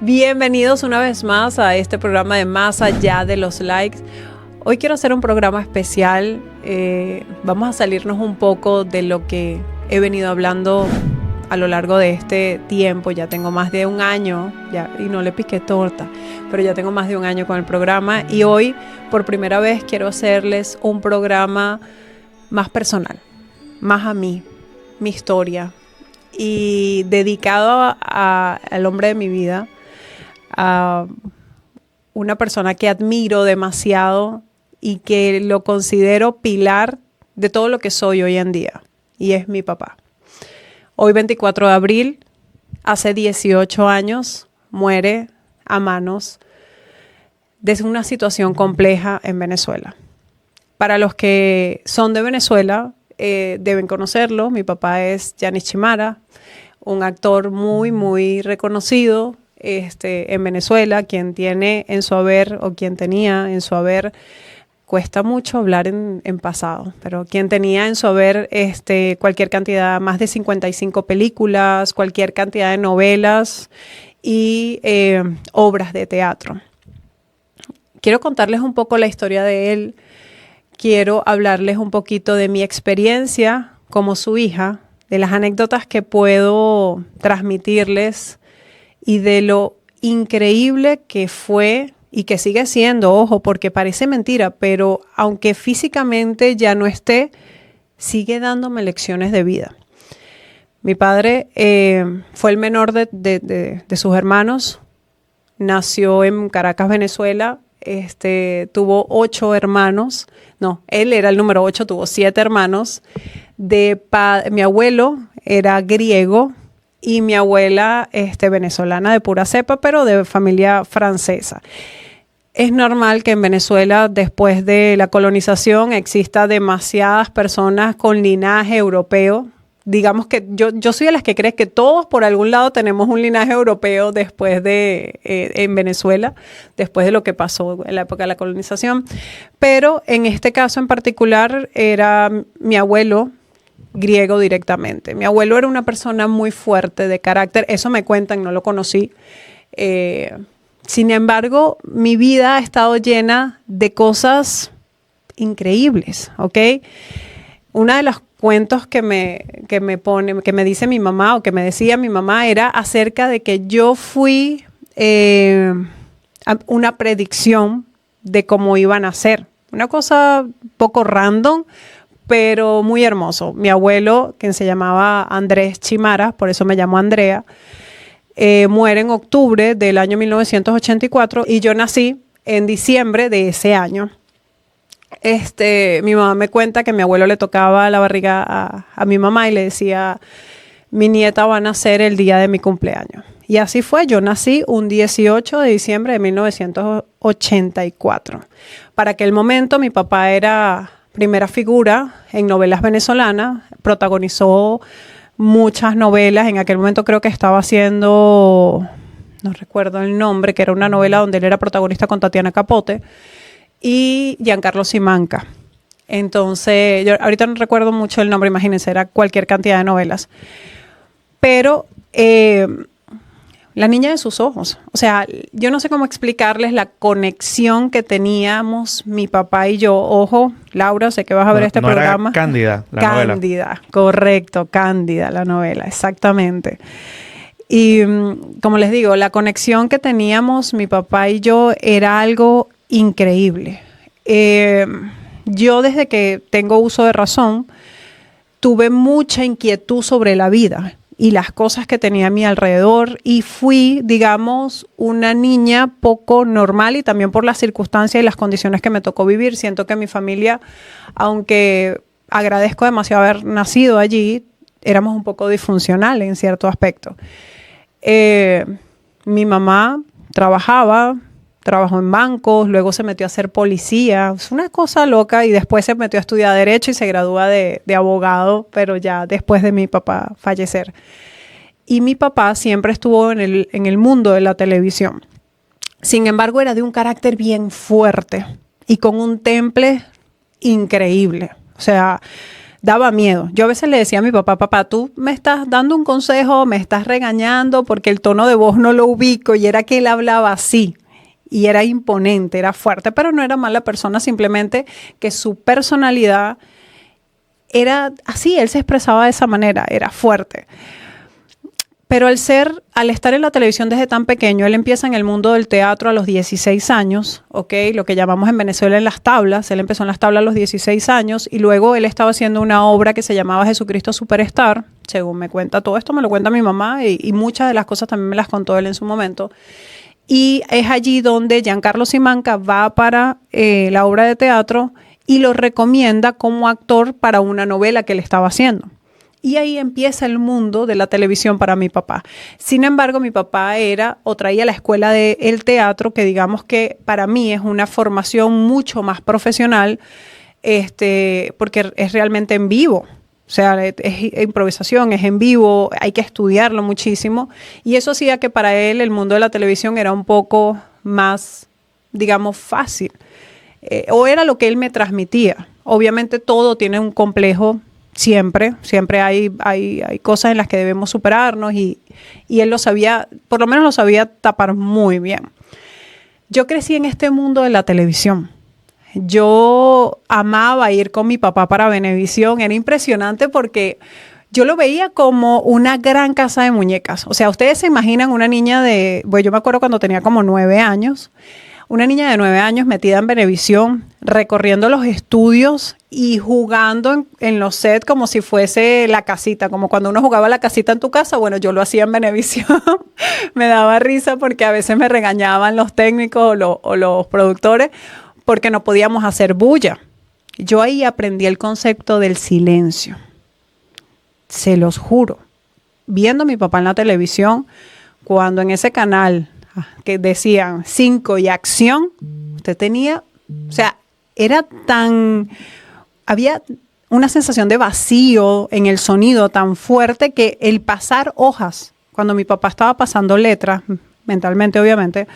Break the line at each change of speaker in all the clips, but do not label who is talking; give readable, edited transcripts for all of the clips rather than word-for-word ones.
Bienvenidos una vez más a este programa de Más Allá de los Likes. Hoy quiero hacer un programa especial. Vamos a salirnos un poco de lo que he venido hablando a lo largo de este tiempo. Ya tengo más de un año, y no le piqué torta, pero ya tengo más de un año con el programa. Y hoy, por primera vez, quiero hacerles un programa más personal, más a mí, mi historia, y dedicado al hombre de mi vida, a una persona que admiro demasiado y que lo considero pilar de todo lo que soy hoy en día, y es mi papá. Hoy 24 de abril, hace 18 años, muere a manos de una situación compleja en Venezuela. Para los que son de Venezuela, deben conocerlo. Mi papá es Yanis Chimara, un actor muy reconocido en Venezuela, quien tiene en su haber, o quien tenía en su haber, cuesta mucho hablar en pasado, pero quien tenía en su haber cualquier cantidad, más de 55 películas, cualquier cantidad de novelas y obras de teatro. Quiero contarles un poco la historia de él. Quiero hablarles un poquito de mi experiencia como su hija, de las anécdotas que puedo transmitirles y de lo increíble que fue y que sigue siendo, ojo, porque parece mentira, pero aunque físicamente ya no esté, sigue dándome lecciones de vida. Mi padre fue el menor de sus hermanos, nació en Caracas, Venezuela, tuvo 8 hermanos, no, él era el número 8, tuvo 7 hermanos. Mi abuelo era griego y mi abuela venezolana de pura cepa, pero de familia francesa. Es normal que en Venezuela, después de la colonización, exista demasiadas personas con linaje europeo. Digamos que yo soy de las que cree que todos por algún lado tenemos un linaje europeo después en Venezuela, después de lo que pasó en la época de la colonización. Pero en este caso en particular era mi abuelo griego directamente. Mi abuelo era una persona muy fuerte de carácter, eso me cuentan, no lo conocí. Sin embargo, mi vida ha estado llena de cosas increíbles, ¿ok? Una de los cuentos que me dice mi mamá, o que me decía mi mamá, era acerca de que yo fui una predicción de cómo iban a ser. Una cosa poco random, pero muy hermoso. Mi abuelo, quien se llamaba Andrés Chimara, por eso me llamo Andrea, muere en octubre del año 1984 y yo nací en diciembre de ese año. Mi mamá me cuenta que mi abuelo le tocaba la barriga a mi mamá y le decía: mi nieta va a nacer el día de mi cumpleaños. Y así fue, yo nací un 18 de diciembre de 1984. Para aquel momento mi papá era primera figura en novelas venezolanas, protagonizó muchas novelas. En aquel momento creo que estaba haciendo, no recuerdo el nombre, que era una novela donde él era protagonista con Tatiana Capote y Giancarlo Simanca. Entonces, yo ahorita no recuerdo mucho el nombre, imagínense, era cualquier cantidad de novelas. Pero la niña de sus ojos, o sea, yo no sé cómo explicarles la conexión que teníamos mi papá y yo. Ojo, Laura, sé que vas a ver este programa.
Era Cándida, la novela.
Cándida, correcto, Cándida, la novela, exactamente. Y como les digo, la conexión que teníamos mi papá y yo era algo increíble. Yo desde que tengo uso de razón tuve mucha inquietud sobre la vida y las cosas que tenía a mi alrededor, y fui, digamos, una niña poco normal, y también por las circunstancias y las condiciones que me tocó vivir. Siento que mi familia, aunque agradezco demasiado haber nacido allí, éramos un poco disfuncionales en cierto aspecto. Mi mamá trabajó en bancos, luego se metió a ser policía, es una cosa loca, y después se metió a estudiar Derecho y se gradúa de abogado, pero ya después de mi papá fallecer. Y mi papá siempre estuvo en el mundo de la televisión. Sin embargo, era de un carácter bien fuerte y con un temple increíble. O sea, daba miedo. Yo a veces le decía a mi papá, papá, tú me estás dando un consejo, me estás regañando porque el tono de voz no lo ubico, y era que él hablaba así. Y era imponente, era fuerte, pero no era mala persona, simplemente que su personalidad era así, él se expresaba de esa manera, era fuerte. Pero al estar en la televisión desde tan pequeño, él empieza en el mundo del teatro a los 16 años, ¿ok? Lo que llamamos en Venezuela en las tablas. Él empezó en las tablas a los 16 años y luego él estaba haciendo una obra que se llamaba Jesucristo Superstar. Según me cuenta todo esto, me lo cuenta mi mamá y muchas de las cosas también me las contó él en su momento. Y es allí donde Giancarlo Simanca va para la obra de teatro y lo recomienda como actor para una novela que él estaba haciendo. Y ahí empieza el mundo de la televisión para mi papá. Sin embargo, mi papá traía la escuela del teatro, que digamos que para mí es una formación mucho más profesional, porque es realmente en vivo. O sea, es improvisación, es en vivo, hay que estudiarlo muchísimo. Y eso hacía que para él el mundo de la televisión era un poco más, digamos, fácil. O era lo que él me transmitía. Obviamente todo tiene un complejo. Siempre hay cosas en las que debemos superarnos y él lo sabía, por lo menos lo sabía tapar muy bien. Yo crecí en este mundo de la televisión. Yo amaba ir con mi papá para Venevisión. Era impresionante porque yo lo veía como una gran casa de muñecas. O sea, ustedes se imaginan una niña yo me acuerdo cuando tenía como 9 años, una niña de 9 años metida en Venevisión, recorriendo los estudios y jugando en los sets como si fuese la casita, como cuando uno jugaba la casita en tu casa. Bueno, yo lo hacía en Venevisión. Me daba risa porque a veces me regañaban los técnicos o los productores porque no podíamos hacer bulla. Yo ahí aprendí el concepto del silencio. Se los juro. Viendo a mi papá en la televisión, cuando en ese canal que decían 5 y acción, usted tenía, o sea, había una sensación de vacío en el sonido tan fuerte que el pasar hojas, cuando mi papá estaba pasando letras, mentalmente obviamente,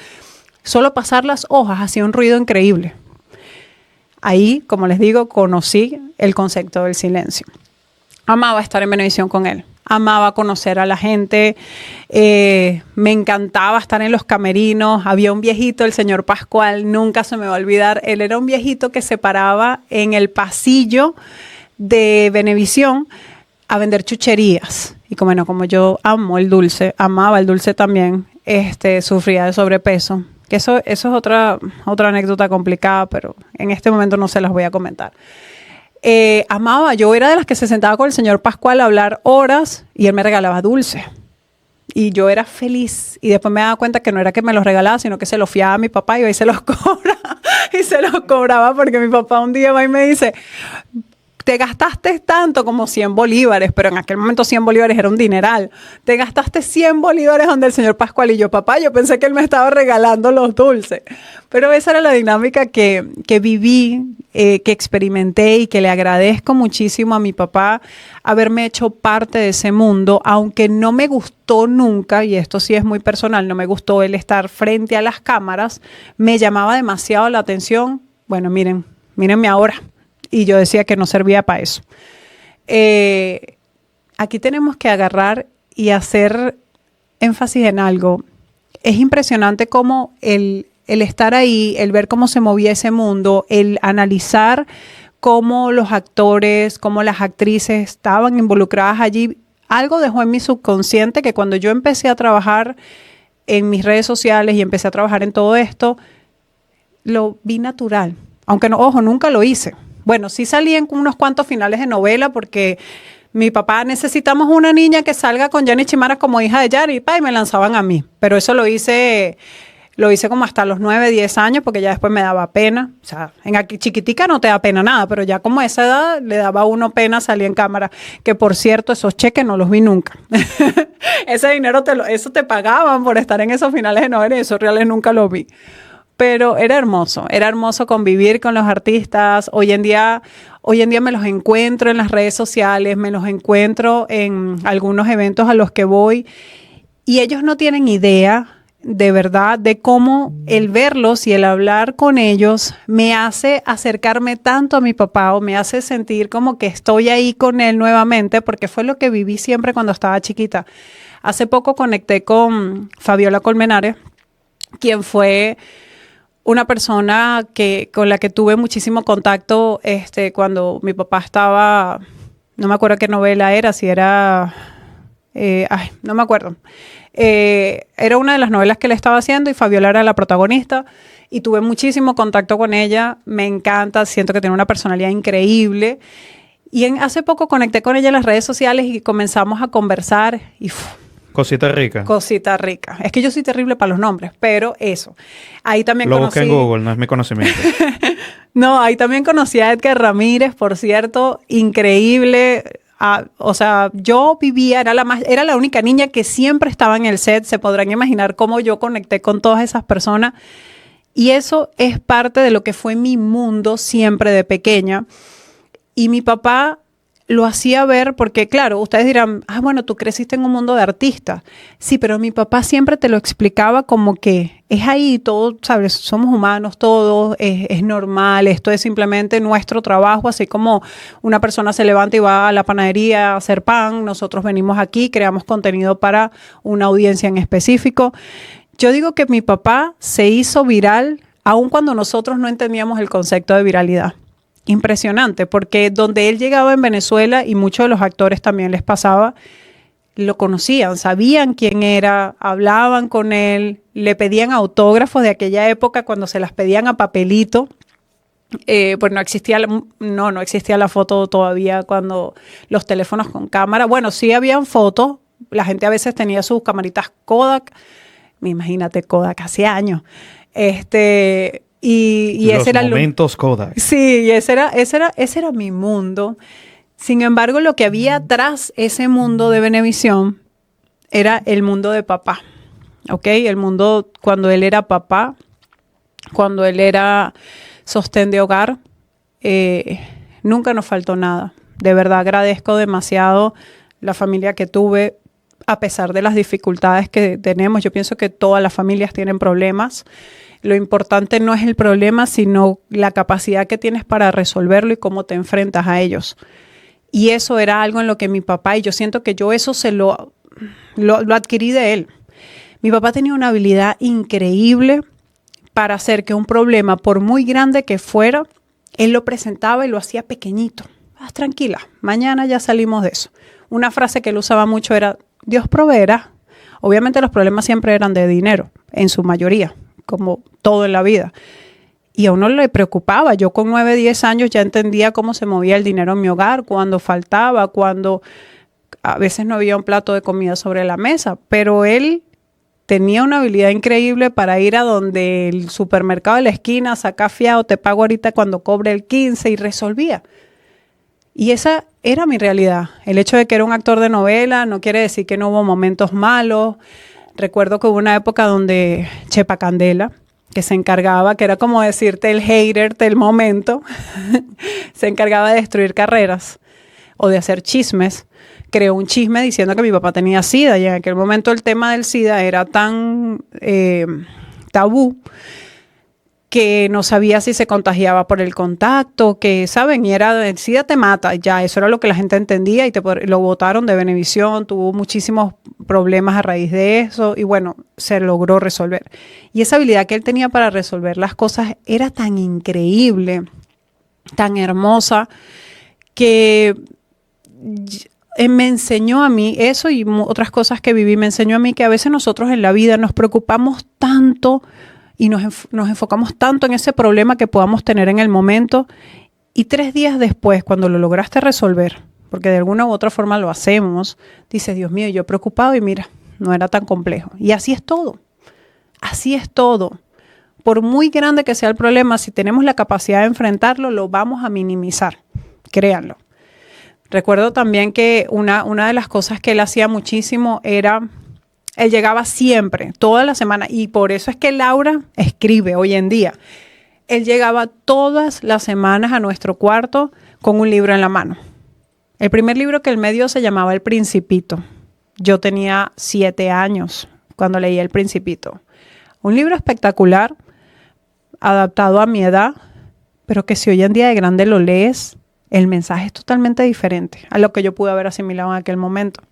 solo pasar las hojas hacía un ruido increíble. Ahí, como les digo, conocí el concepto del silencio. Amaba estar en Venevisión con él. Amaba conocer a la gente, me encantaba estar en los camerinos. Había un viejito, el señor Pascual, nunca se me va a olvidar. Él era un viejito que se paraba en el pasillo de Venevisión a vender chucherías. Y como yo amo el dulce, amaba el dulce también, sufría de sobrepeso. Que eso es otra anécdota complicada, pero en este momento no se las voy a comentar. Yo era de las que se sentaba con el señor Pascual a hablar horas y él me regalaba dulce. Y yo era feliz. Y después me daba cuenta que no era que me los regalaba, sino que se los fiaba a mi papá y hoy se los cobra. Y se los cobraba porque mi papá un día va y me dice, te gastaste tanto como 100 bolívares, pero en aquel momento 100 bolívares era un dineral. Te gastaste 100 bolívares donde el señor Pascual. Y yo, papá, yo pensé que él me estaba regalando los dulces. Pero esa era la dinámica que viví, que experimenté y que le agradezco muchísimo a mi papá haberme hecho parte de ese mundo, aunque no me gustó nunca, y esto sí es muy personal, no me gustó el estar frente a las cámaras, me llamaba demasiado la atención. Bueno, mírenme ahora. Y yo decía que no servía para eso. Aquí tenemos que agarrar y hacer énfasis en algo. Es impresionante cómo el estar ahí, el ver cómo se movía ese mundo, el analizar cómo los actores, cómo las actrices estaban involucradas allí. Algo dejó en mi subconsciente que cuando yo empecé a trabajar en mis redes sociales y empecé a trabajar en todo esto, lo vi natural. Aunque, no, ojo, nunca lo hice. Bueno, sí salí en unos cuantos finales de novela porque mi papá, necesitamos una niña que salga con Yanni Chimara como hija de Yari, y me lanzaban a mí. Pero eso lo hice como hasta los 9, 10 años porque ya después me daba pena. O sea, aquí chiquitica no te da pena nada, pero ya como a esa edad le daba a uno pena salir en cámara. Que por cierto, esos cheques no los vi nunca. Ese dinero eso te pagaban por estar en esos finales de novela y esos reales nunca los vi. Pero era hermoso convivir con los artistas. Hoy en día me los encuentro en las redes sociales, me los encuentro en algunos eventos a los que voy y ellos no tienen idea de verdad de cómo el verlos y el hablar con ellos me hace acercarme tanto a mi papá o me hace sentir como que estoy ahí con él nuevamente, porque fue lo que viví siempre cuando estaba chiquita. Hace poco conecté con Fabiola Colmenares, quien fue una persona con la que tuve muchísimo contacto cuando mi papá estaba, no me acuerdo qué novela era, si era, no me acuerdo. Era una de las novelas que él estaba haciendo y Fabiola era la protagonista y tuve muchísimo contacto con ella. Me encanta, siento que tiene una personalidad increíble. Y hace poco conecté con ella en las redes sociales y comenzamos a conversar y
cosita rica.
Cosita rica. Es que yo soy terrible para los nombres, pero eso. Ahí también
lo busqué en Google, no es mi conocimiento.
No, ahí también conocí a Edgar Ramírez, por cierto, increíble. O sea, yo vivía, era la única niña que siempre estaba en el set. Se podrán imaginar cómo yo conecté con todas esas personas. Y eso es parte de lo que fue mi mundo siempre de pequeña. Y mi papá lo hacía ver porque, claro, ustedes dirán, bueno, tú creciste en un mundo de artistas. Sí, pero mi papá siempre te lo explicaba como que es ahí, todo, ¿sabes? Somos humanos todos, es normal, esto es simplemente nuestro trabajo, así como una persona se levanta y va a la panadería a hacer pan, nosotros venimos aquí, creamos contenido para una audiencia en específico. Yo digo que mi papá se hizo viral aun cuando nosotros no entendíamos el concepto de viralidad. Impresionante, porque donde él llegaba en Venezuela, y muchos de los actores también les pasaba, lo conocían, sabían quién era, hablaban con él, le pedían autógrafos de aquella época cuando se las pedían a papelito. Pues no existía la foto todavía cuando los teléfonos con cámara. Bueno, sí habían fotos, la gente a veces tenía sus camaritas Kodak, imagínate Kodak hace años. Y ese era
momentos Kodak.
Sí, y ese era mi mundo. Sin embargo, lo que había tras ese mundo de Venevisión era el mundo de papá. ¿Ok? El mundo cuando él era papá, cuando él era sostén de hogar, nunca nos faltó nada. De verdad agradezco demasiado la familia que tuve, a pesar de las dificultades que tenemos. Yo pienso que todas las familias tienen problemas. Lo importante no es el problema, sino la capacidad que tienes para resolverlo y cómo te enfrentas a ellos. Y eso era algo en lo que mi papá, y yo siento que yo eso lo adquirí de él. Mi papá tenía una habilidad increíble para hacer que un problema, por muy grande que fuera, él lo presentaba y lo hacía pequeñito. Tranquila, mañana ya salimos de eso. Una frase que él usaba mucho era, Dios proveerá. Obviamente los problemas siempre eran de dinero, en su mayoría, como todo en la vida. Y a uno le preocupaba. Yo con 9, 10 años ya entendía cómo se movía el dinero en mi hogar, cuando faltaba, cuando a veces no había un plato de comida sobre la mesa. Pero él tenía una habilidad increíble para ir a donde el supermercado de la esquina, saca fiado, te pago ahorita cuando cobre el 15 y resolvía. Y esa era mi realidad. El hecho de que era un actor de novela no quiere decir que no hubo momentos malos. Recuerdo que hubo una época donde Chepa Candela, que se encargaba, que era como decirte el hater del momento, se encargaba de destruir carreras o de hacer chismes. Creó un chisme diciendo que mi papá tenía SIDA y en aquel momento el tema del SIDA era tan tabú que no sabía si se contagiaba por el contacto, que, ¿saben? Y era, el SIDA te mata, ya, eso era lo que la gente entendía y lo botaron de Venevisión, tuvo muchísimos problemas a raíz de eso y bueno, se logró resolver. Y esa habilidad que él tenía para resolver las cosas era tan increíble, tan hermosa, que me enseñó a mí eso y otras cosas que viví, me enseñó a mí que a veces nosotros en la vida nos preocupamos tanto y nos enfocamos tanto en ese problema que podamos tener en el momento y 3 días después, cuando lo lograste resolver, porque de alguna u otra forma lo hacemos, dices, Dios mío, yo preocupado y mira, no era tan complejo. Y así es todo, así es todo. Por muy grande que sea el problema, si tenemos la capacidad de enfrentarlo, lo vamos a minimizar, créanlo. Recuerdo también que una de las cosas que él hacía muchísimo era, él llegaba siempre, toda la semana, y por eso es que Laura escribe hoy en día. Él llegaba todas las semanas a nuestro cuarto con un libro en la mano. El primer libro que él me dio se llamaba El Principito. Yo tenía 7 años cuando leí El Principito. Un libro espectacular, adaptado a mi edad, pero que si hoy en día de grande lo lees, el mensaje es totalmente diferente a lo que yo pude haber asimilado en aquel momento.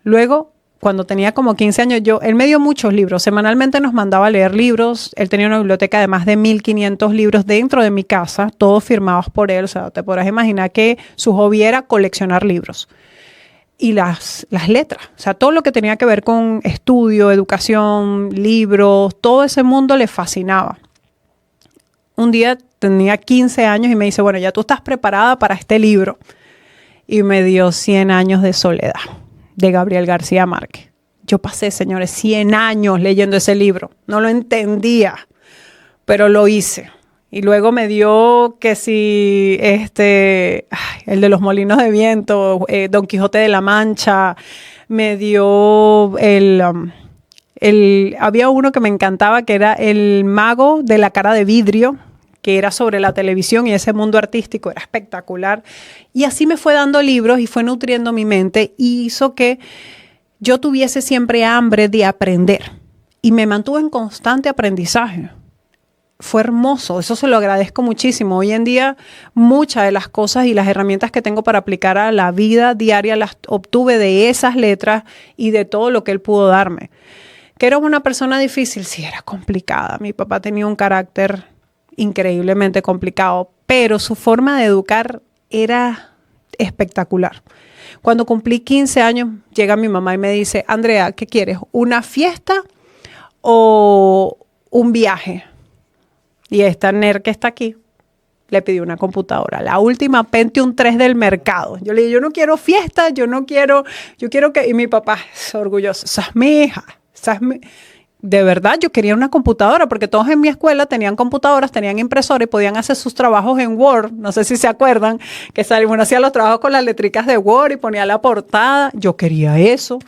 Luego, cuando tenía como 15 años, él me dio muchos libros. Semanalmente nos mandaba a leer libros. Él tenía una biblioteca de más de 1,500 libros dentro de mi casa, todos firmados por él. O sea, te podrás imaginar que su hobby era coleccionar libros. Y las letras, o sea, todo lo que tenía que ver con estudio, educación, libros, todo ese mundo le fascinaba. Un día tenía 15 años y me dice, bueno, ya tú estás preparada para este libro. Y me dio 100 años de soledad, de Gabriel García Márquez. Yo pasé, señores, 100 años leyendo ese libro. No lo entendía, pero lo hice. Y luego me dio que si el de los molinos de viento, Don Quijote de la Mancha, me dio había uno que me encantaba que era El mago de la cara de vidrio, que era sobre la televisión y ese mundo artístico era espectacular. Y así me fue dando libros y fue nutriendo mi mente y hizo que yo tuviese siempre hambre de aprender y me mantuve en constante aprendizaje. Fue hermoso, eso se lo agradezco muchísimo. Hoy en día muchas de las cosas y las herramientas que tengo para aplicar a la vida diaria las obtuve de esas letras y de todo lo que él pudo darme. ¿Que era una persona difícil? Sí, era complicada. Mi papá tenía un carácter increíblemente complicado, pero su forma de educar era espectacular. Cuando cumplí 15 años, llega mi mamá y me dice, Andrea, ¿qué quieres? ¿Una fiesta o un viaje? Y esta nerd que está aquí le pidió una computadora, la última Pentium 3 del mercado. Yo le dije, yo no quiero fiesta, yo quiero que... Y mi papá es orgulloso, esa es mi hija, De verdad, yo quería una computadora porque todos en mi escuela tenían computadoras, tenían impresora y podían hacer sus trabajos en Word. No sé si se acuerdan que uno hacía los trabajos con las letricas de Word y ponía la portada. Yo quería eso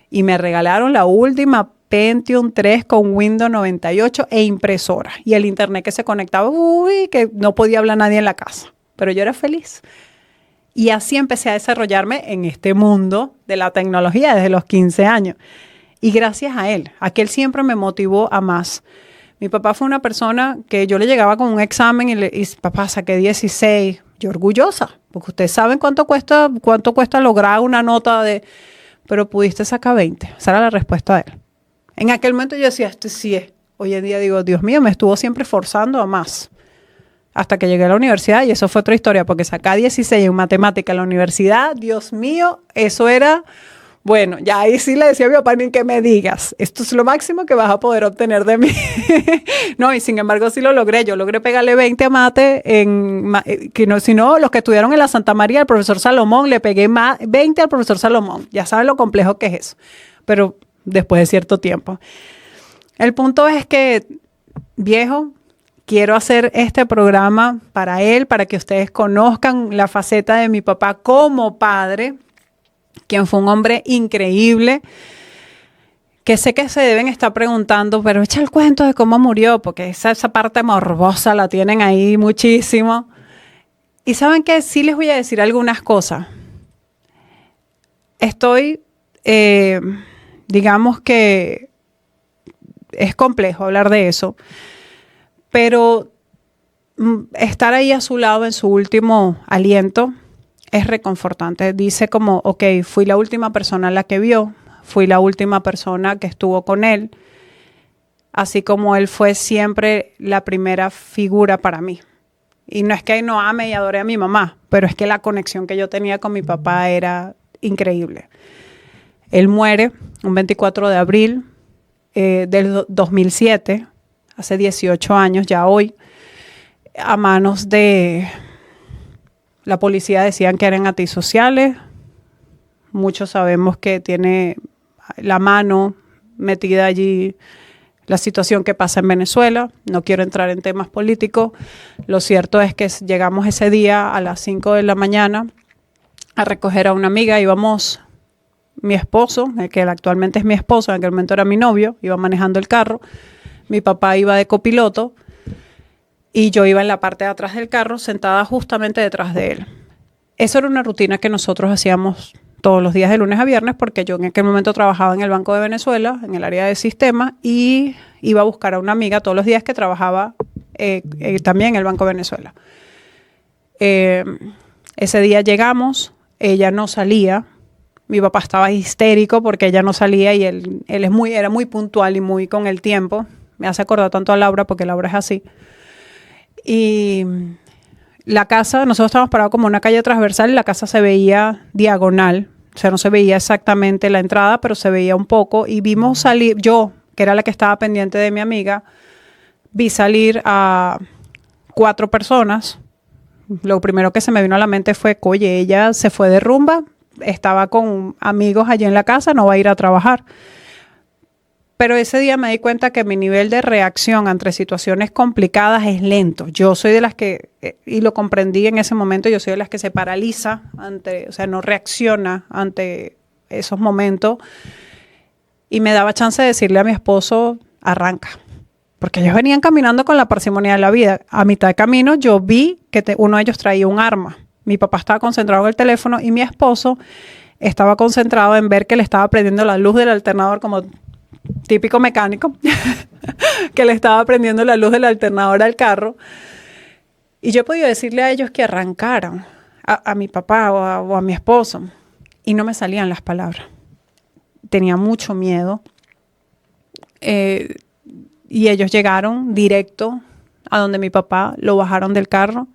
y me regalaron la última Pentium 3 con Windows 98 e impresora. Y el internet que se conectaba, que no podía hablar nadie en la casa. Pero yo era feliz. Y así empecé a desarrollarme en este mundo de la tecnología desde los 15 años. Y gracias a él siempre me motivó a más. Mi papá fue una persona que yo le llegaba con un examen y papá, saqué 16. Yo orgullosa, porque ustedes saben cuánto cuesta lograr una nota pero pudiste sacar 20. Esa era la respuesta de él. En aquel momento yo decía, este sí es. Hoy en día digo, Dios mío, me estuvo siempre forzando a más. Hasta que llegué a la universidad y eso fue otra historia, porque sacar 16 en matemática en la universidad, Dios mío, eso era... Bueno, ya ahí sí le decía a mi papá, ni que me digas, esto es lo máximo que vas a poder obtener de mí. No, y sin embargo sí lo logré. Yo logré pegarle 20 a mate, si no, los que estudiaron en la Santa María, el profesor Salomón, le pegué 20 al profesor Salomón. Ya saben lo complejo que es eso. Pero después de cierto tiempo. El punto es que, viejo, quiero hacer este programa para él, para que ustedes conozcan la faceta de mi papá como padre, quien fue un hombre increíble, que sé que se deben estar preguntando, pero echa el cuento de cómo murió, porque esa parte morbosa la tienen ahí muchísimo. Y saben que sí les voy a decir algunas cosas. Digamos que es complejo hablar de eso, pero estar ahí a su lado en su último aliento es reconfortante. Dice como, ok, fui la última persona a la que vio, fui la última persona que estuvo con él, así como él fue siempre la primera figura para mí. Y no es que no ame y adore a mi mamá, pero es que la conexión que yo tenía con mi papá era increíble. Él muere un 24 de abril del 2007, hace 18 años ya hoy, a manos de... La policía decían que eran antisociales. Muchos sabemos que tiene la mano metida allí la situación que pasa en Venezuela. No quiero entrar en temas políticos. Lo cierto es que llegamos ese día a las 5 de la mañana a recoger a una amiga. Íbamos mi esposo, que actualmente es mi esposo, en aquel momento era mi novio, iba manejando el carro. Mi papá iba de copiloto y yo iba en la parte de atrás del carro, sentada justamente detrás de él. Eso era una rutina que nosotros hacíamos todos los días de lunes a viernes, porque yo en aquel momento trabajaba en el Banco de Venezuela, en el área de sistemas, y iba a buscar a una amiga todos los días que trabajaba también en el Banco de Venezuela. Ese día llegamos, ella no salía, mi papá estaba histérico porque ella no salía y él era muy puntual y muy con el tiempo. Me hace acordar tanto a Laura porque Laura es así. Y la casa, nosotros estábamos parados como una calle transversal y la casa se veía diagonal. O sea, no se veía exactamente la entrada, pero se veía un poco. Y vimos salir, yo, que era la que estaba pendiente de mi amiga, vi salir a 4 personas. Lo primero que se me vino a la mente fue, oye, ella se fue de rumba, estaba con amigos allí en la casa, no va a ir a trabajar. Pero ese día me di cuenta que mi nivel de reacción ante situaciones complicadas es lento. Yo soy de las que, y lo comprendí en ese momento, yo soy de las que se paraliza ante, o sea, no reacciona ante esos momentos. Y me daba chance de decirle a mi esposo, arranca. Porque ellos venían caminando con la parsimonia de la vida. A mitad de camino yo vi que uno de ellos traía un arma. Mi papá estaba concentrado en el teléfono y mi esposo estaba concentrado en ver que le estaba prendiendo la luz del alternador como típico mecánico, que le estaba prendiendo la luz del alternador al carro. Y yo he podido decirle a ellos que arrancaran, a mi papá o a mi esposo, y no me salían las palabras. Tenía mucho miedo. Y ellos llegaron directo a donde mi papá, lo bajaron del carro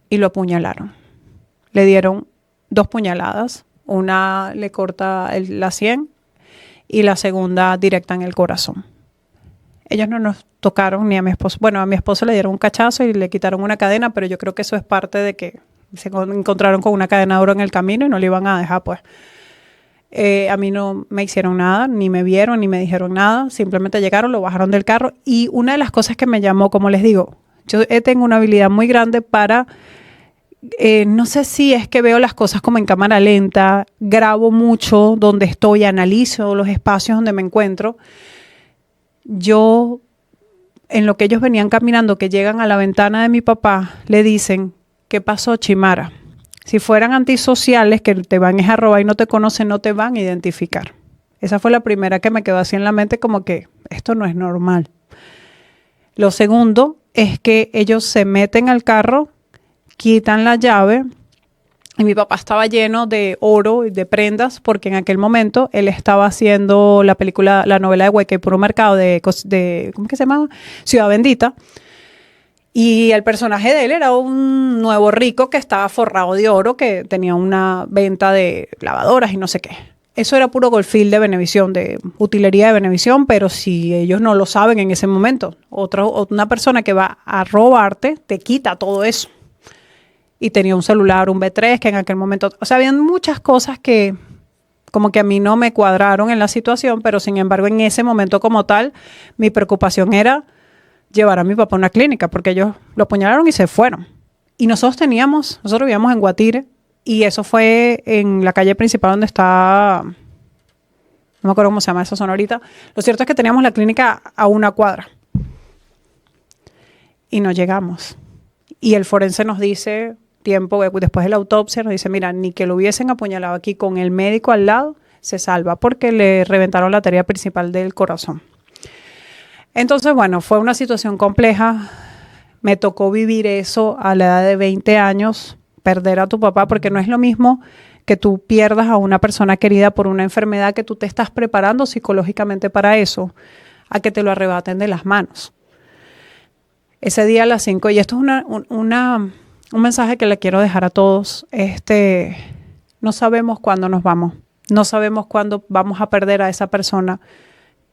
y lo apuñalaron. Le dieron 2 puñaladas, una le corta la sien y la segunda directa en el corazón. Ellos no nos tocaron ni a mi esposo. Bueno, a mi esposo le dieron un cachazo y le quitaron una cadena, pero yo creo que eso es parte de que se encontraron con una cadena de oro en el camino y no le iban a dejar, pues. A mí no me hicieron nada, ni me vieron, ni me dijeron nada. Simplemente llegaron, lo bajaron del carro. Y una de las cosas que me llamó, como les digo, yo tengo una habilidad muy grande para... no sé si es que veo las cosas como en cámara lenta, grabo mucho donde estoy, analizo los espacios donde me encuentro. Yo, en lo que ellos venían caminando, que llegan a la ventana de mi papá, le dicen, ¿qué pasó, Chimara? Si fueran antisociales que te van a robar y no te conocen, no te van a identificar. Esa fue la primera que me quedó así en la mente, como que esto no es normal. Lo segundo es que ellos se meten al carro, quitan la llave y mi papá estaba lleno de oro y de prendas porque en aquel momento él estaba haciendo la novela de Hueca y Puro Mercado de ¿cómo que se llama? Ciudad Bendita. Y el personaje de él era un nuevo rico que estaba forrado de oro, que tenía una venta de lavadoras y no sé qué. Eso era puro Goldfield de Venevisión, de utilería de Venevisión, pero si ellos no lo saben en ese momento, una persona que va a robarte te quita todo eso. Y tenía un celular, un B3, que en aquel momento... O sea, habían muchas cosas que como que a mí no me cuadraron en la situación, pero sin embargo en ese momento como tal, mi preocupación era llevar a mi papá a una clínica, porque ellos lo apuñalaron y se fueron. Y nosotros vivíamos en Guatire, y eso fue en la calle principal donde está, no me acuerdo cómo se llama esa zona ahorita. Lo cierto es que teníamos la clínica a 1 cuadra. Y no llegamos. Y el forense nos dice, tiempo después de la autopsia, nos dice, mira, ni que lo hubiesen apuñalado aquí con el médico al lado, se salva, porque le reventaron la arteria principal del corazón. Entonces, bueno, fue una situación compleja. Me tocó vivir eso a la edad de 20 años, perder a tu papá, porque no es lo mismo que tú pierdas a una persona querida por una enfermedad que tú te estás preparando psicológicamente para eso, a que te lo arrebaten de las manos. Ese día a las 5, y esto es un mensaje que le quiero dejar a todos, no sabemos cuándo nos vamos, no sabemos cuándo vamos a perder a esa persona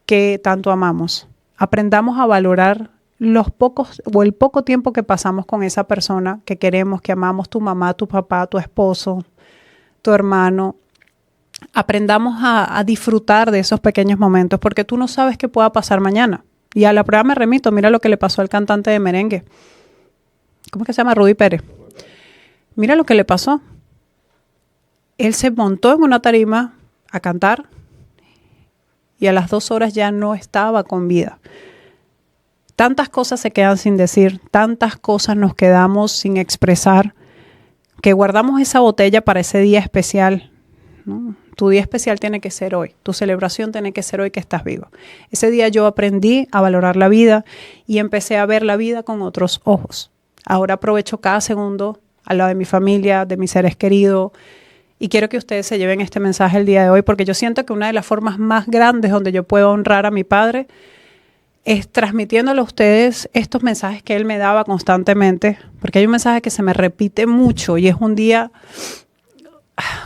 que tanto amamos. Aprendamos a valorar el poco tiempo que pasamos con esa persona que queremos, que amamos, tu mamá, tu papá, tu esposo, tu hermano. Aprendamos a disfrutar de esos pequeños momentos, porque tú no sabes qué pueda pasar mañana. Y a la prueba me remito, mira lo que le pasó al cantante de merengue. ¿Cómo es que se llama? Rudy Pérez. Mira lo que le pasó. Él se montó en una tarima a cantar y a las 2 horas ya no estaba con vida. Tantas cosas se quedan sin decir, tantas cosas nos quedamos sin expresar, que guardamos esa botella para ese día especial. ¿no? Tu día especial tiene que ser hoy. Tu celebración tiene que ser hoy que estás vivo. Ese día yo aprendí a valorar la vida y empecé a ver la vida con otros ojos. Ahora aprovecho cada segundo al lado de mi familia, de mis seres queridos. Y quiero que ustedes se lleven este mensaje el día de hoy, porque yo siento que una de las formas más grandes donde yo puedo honrar a mi padre es transmitiéndole a ustedes estos mensajes que él me daba constantemente, porque hay un mensaje que se me repite mucho y es un día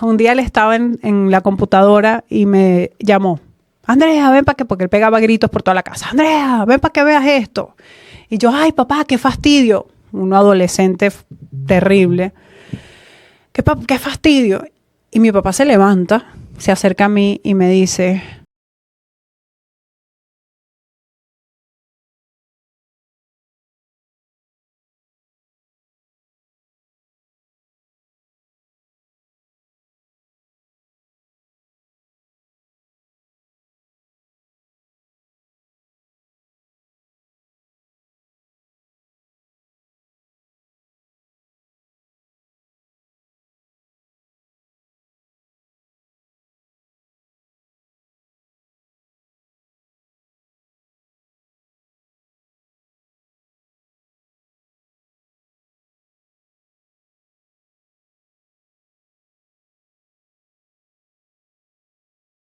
él estaba en la computadora y me llamó. Andrea, ven para que, porque él pegaba gritos por toda la casa. Andrea, ven para que veas esto. Y yo, ay papá, qué fastidio. Un adolescente terrible. Qué fastidio. Y mi papá se levanta, se acerca a mí y me dice,